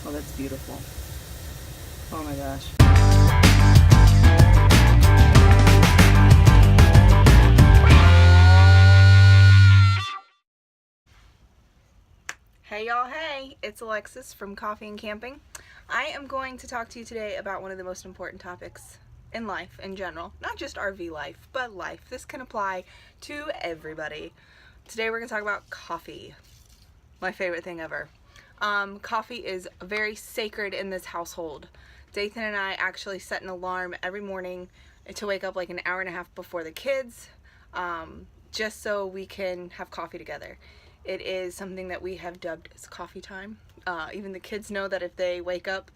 Oh, that's beautiful. Oh my gosh. Hey y'all, hey! It's Alexis from Coffee and Camping. I am going to talk to you today about one of the most important topics in life in general. Not just RV life, but life. This can apply to everybody. Today we're going to talk about coffee. My favorite thing ever. Coffee is very sacred in this household. Dathan and I actually set an alarm every morning to wake up like an hour and a half before the kids, just so we can have coffee together. It is something that we have dubbed as coffee time. Even the kids know that if they wake up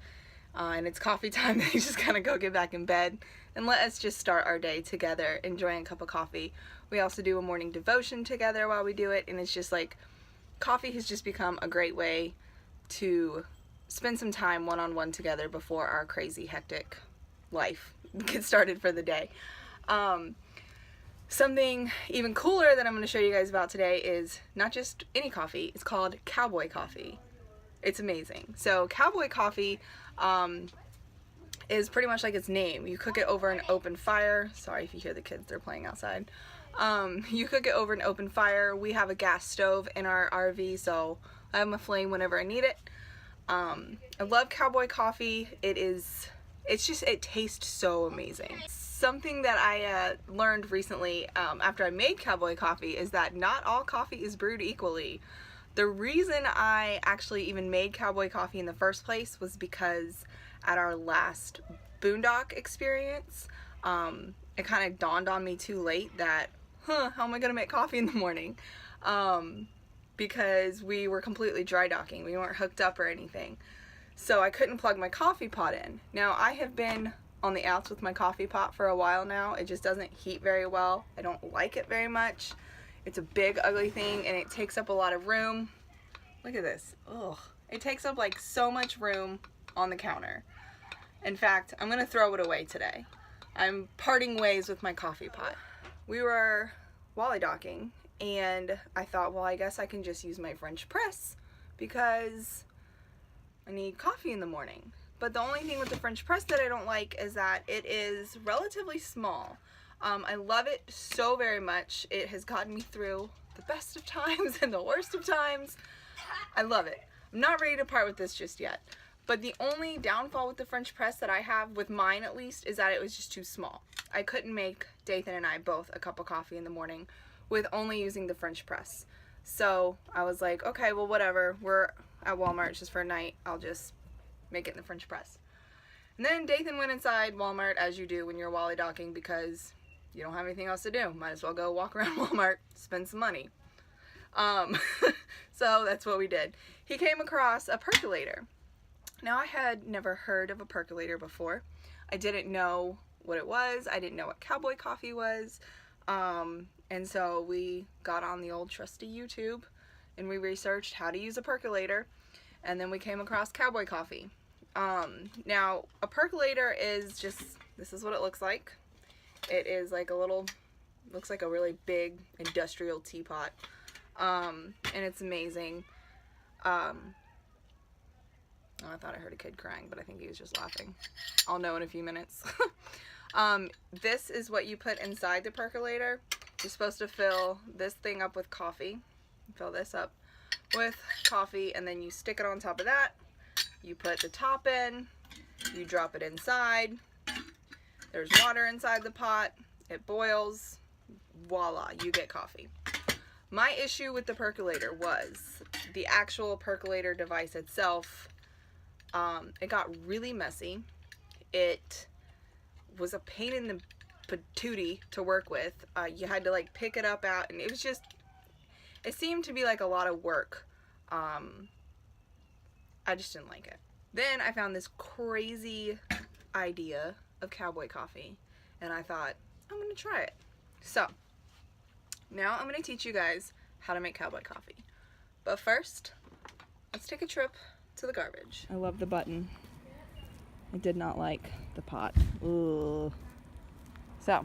and it's coffee time, they just kind of go get back in bed and let us just start our day together enjoying a cup of coffee. We also do a morning devotion together while we do it, and it's just like coffee has just become a great way to spend some time one-on-one together before our crazy hectic life gets started for the day. Something even cooler that I'm going to show you guys about today is not just any coffee, it's called Cowboy Coffee. It's amazing. So Cowboy Coffee is pretty much like its name. You cook it over an open fire. Sorry if you hear the kids, they're playing outside. You cook it over an open fire. We have a gas stove in our RV, so I have my flame whenever I need it. I love Cowboy Coffee. It tastes so amazing. Something that I learned recently after I made Cowboy Coffee is that not all coffee is brewed equally. The reason I actually even made Cowboy Coffee in the first place was because at our last boondock experience, it kind of dawned on me too late that, how am I going to make coffee in the morning? Because we were completely dry docking. We weren't hooked up or anything. So I couldn't plug my coffee pot in. Now, I have been on the outs with my coffee pot for a while now. It just doesn't heat very well. I don't like it very much. It's a big, ugly thing, and it takes up a lot of room. Look at this. Ugh. It takes up like so much room on the counter. In fact, I'm gonna throw it away today. I'm parting ways with my coffee pot. We were wally docking, and I thought, well, I guess I can just use my French press because I need coffee in the morning. But the only thing with the French press that I don't like is that it is relatively small. I love it so very much. It has gotten me through the best of times and the worst of times. I love it. I'm not ready to part with this just yet. But the only downfall with the French press that I have, with mine at least, is that it was just too small. I couldn't make Dathan and I both a cup of coffee in the morning with only using the French press. So I was like, okay, well, whatever. We're at Walmart just for a night. I'll just make it in the French press. And then Dathan went inside Walmart, as you do when you're wally docking, because you don't have anything else to do. Might as well go walk around Walmart, spend some money. So that's what we did. He came across a percolator. Now, I had never heard of a percolator before. I didn't know what it was. I didn't know what Cowboy Coffee was. And so we got on the old trusty YouTube and we researched how to use a percolator. And then we came across Cowboy Coffee. Now, a percolator is just, this is what it looks like. It is like a little, looks like a really big industrial teapot. And it's amazing. Oh, I thought I heard a kid crying, but I think he was just laughing. I'll know in a few minutes. This is what you put inside the percolator. You're supposed to fill this thing up with coffee. Fill this up with coffee, and then you stick it on top of that. You put the top in, you drop it inside. There's water inside the pot. It boils. Voila, you get coffee. My issue with the percolator was the actual percolator device itself. It got really messy. It was a pain in the patootie to work with. You had to like pick it up out, and it was just, it seemed to be like a lot of work. I just didn't like it. Then I found this crazy idea of Cowboy Coffee, and I thought, I'm gonna try it. So now I'm gonna teach you guys how to make Cowboy Coffee. But first, let's take a trip to the garbage. I love the button. I did not like the pot. Ooh. So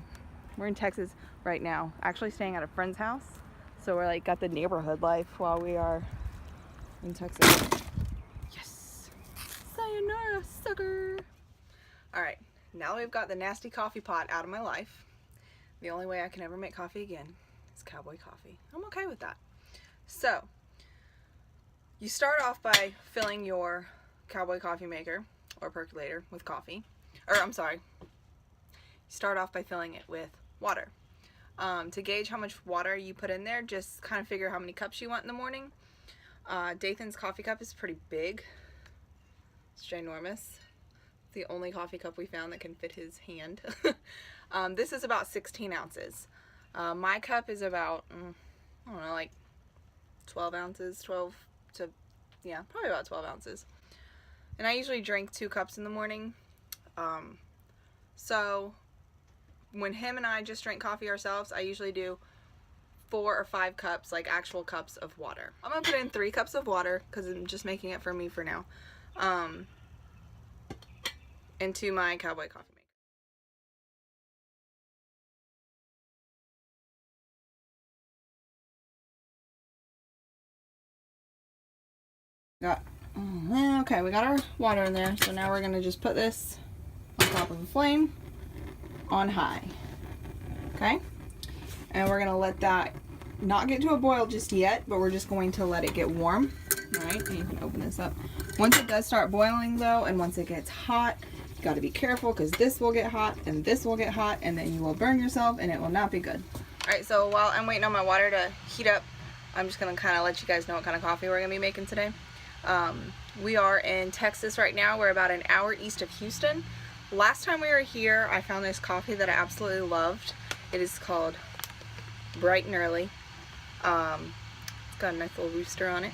we're in Texas right now, actually staying at a friend's house. So we're like got the neighborhood life while we are in Texas. Yes. sugar. Alright, now we've got the nasty coffee pot out of my life. The only way I can ever make coffee again is Cowboy Coffee. I'm okay with that. So, you start off by filling your Cowboy coffee maker or percolator with coffee. Or, I'm sorry. You start off by filling it with water. To gauge how much water you put in there, just kind of figure how many cups you want in the morning. Dathan's coffee cup is pretty big. It's ginormous. The only coffee cup we found that can fit his hand. This is about 16 ounces. My cup is about, I don't know, like 12 ounces, probably about 12 ounces. And I usually drink 2 cups in the morning. So when him and I just drink coffee ourselves, I usually do 4 or 5 cups, like actual cups of water. I'm gonna put in 3 cups of water because I'm just making it for me for now. Into my Cowboy coffee maker. Okay, we got our water in there, so now we're gonna just put this on top of the flame on high. Okay, and we're gonna let that not get to a boil just yet, but we're just going to let it get warm. All right, and you can open this up. Once it does start boiling though, and once it gets hot, you got to be careful because this will get hot and this will get hot, and then you will burn yourself and it will not be good. All right, so while I'm waiting on my water to heat up, I'm just gonna kind of let you guys know what kind of coffee we're gonna be making today. We are in Texas right now. We're about an hour east of Houston. Last time we were here, I found this coffee that I absolutely loved. It is called Bright and Early. It's got a nice little rooster on it.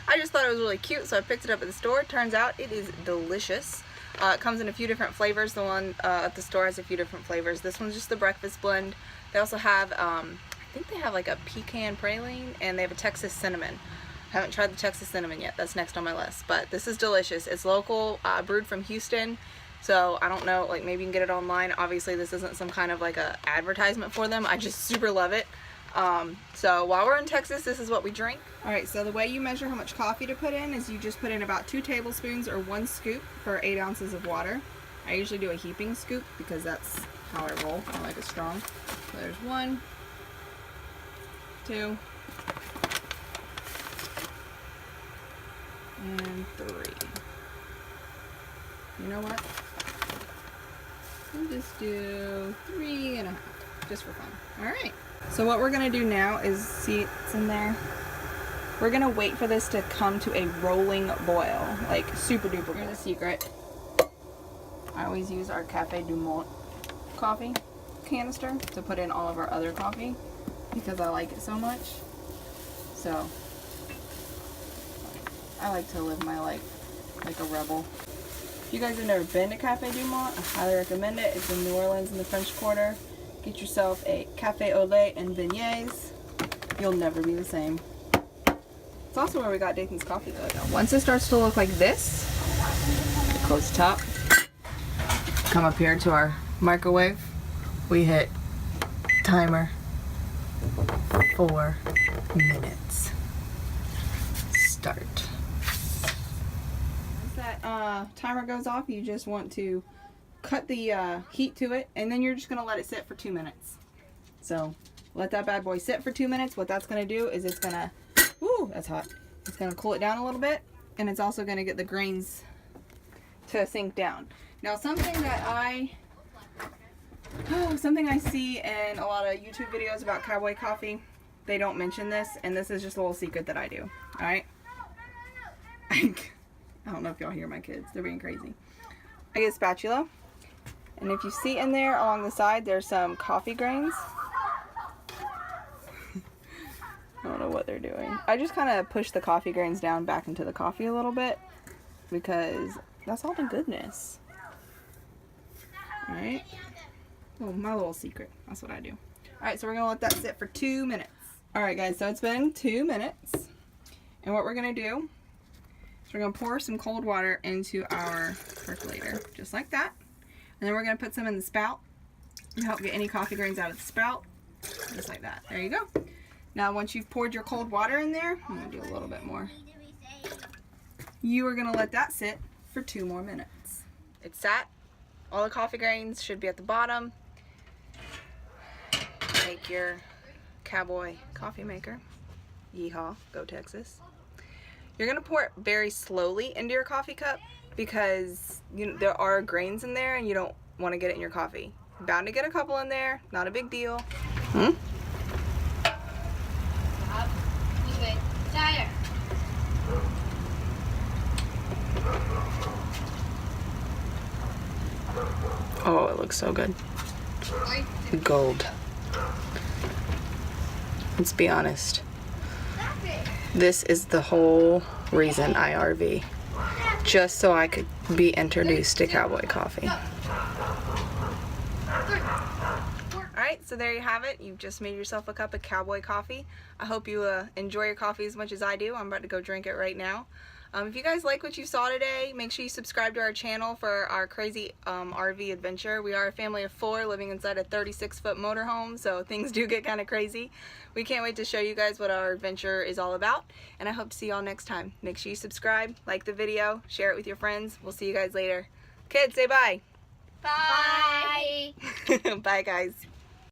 I just thought it was really cute, so I picked it up at the store. Turns out it is delicious. It comes in a few different flavors. The one at the store has a few different flavors. This one's just the breakfast blend. They also have, I think they have like a pecan praline, and they have a Texas cinnamon. I haven't tried the Texas cinnamon yet. That's next on my list. But this is delicious. It's local, brewed from Houston. So I don't know, like maybe you can get it online. Obviously this isn't some kind of like a advertisement for them. I just super love it. So while we're in Texas, this is what we drink. Alright, so the way you measure how much coffee to put in is you just put in about 2 tablespoons or 1 scoop for 8 ounces of water. I usually do a heaping scoop because that's how I roll. I like it strong. So there's 1, 2, and 3. You know what? We'll just do 3.5, just for fun. Alright. So what we're going to do now is, see it's in there? We're going to wait for this to come to a rolling boil. Like super duper. Here's the secret. I always use our Café du Monde coffee canister to put in all of our other coffee because I like it so much. So I like to live my life like a rebel. If you guys have never been to Café du Monde, I highly recommend it. It's in New Orleans in the French Quarter. Get yourself a café au lait and beignets. You'll never be the same. It's also where we got Dathan's coffee though. Once it starts to look like this, close the top, come up here to our microwave. We hit timer 4 minutes. Start. Once that timer goes off, you just want to cut the heat to it, and then you're just gonna let it sit for 2 minutes. So let that bad boy sit for 2 minutes. What that's gonna do is it's gonna, ooh, that's hot. It's gonna cool it down a little bit, and it's also gonna get the grains to sink down. Now something I see in a lot of YouTube videos about Cowboy Coffee, they don't mention this, and this is just a little secret that I do. All right. I don't know if y'all hear my kids. They're being crazy. I get a spatula. And if you see in there along the side, there's some coffee grains. I don't know what they're doing. I just kind of push the coffee grains down back into the coffee a little bit because that's all the goodness. Alright. Oh, my little secret. That's what I do. Alright, so we're going to let that sit for 2 minutes. Alright guys, so it's been 2 minutes. And what we're going to do is we're going to pour some cold water into our percolator. Just like that. And then we're going to put some in the spout to help get any coffee grains out of the spout. Just like that. There you go. Now once you've poured your cold water in there, I'm going to do a little bit more. You are going to let that sit for 2 more minutes. It's sat. All the coffee grains should be at the bottom. Take your Cowboy coffee maker. Yeehaw, go Texas. You're gonna pour it very slowly into your coffee cup because there are grains in there and you don't want to get it in your coffee. You're bound to get a couple in there, not a big deal. Oh, it looks so good. Gold. Let's be honest. This is the whole reason I RV. Just so I could be introduced to Cowboy Coffee. Alright, so there you have it. You've just made yourself a cup of Cowboy Coffee. I hope you enjoy your coffee as much as I do. I'm about to go drink it right now. If you guys like what you saw today, make sure you subscribe to our channel for our crazy RV adventure. We are a family of 4 living inside a 36-foot motorhome, so things do get kind of crazy. We can't wait to show you guys what our adventure is all about, and I hope to see y'all next time. Make sure you subscribe, like the video, share it with your friends. We'll see you guys later. Kids, say bye. Bye. Bye, guys.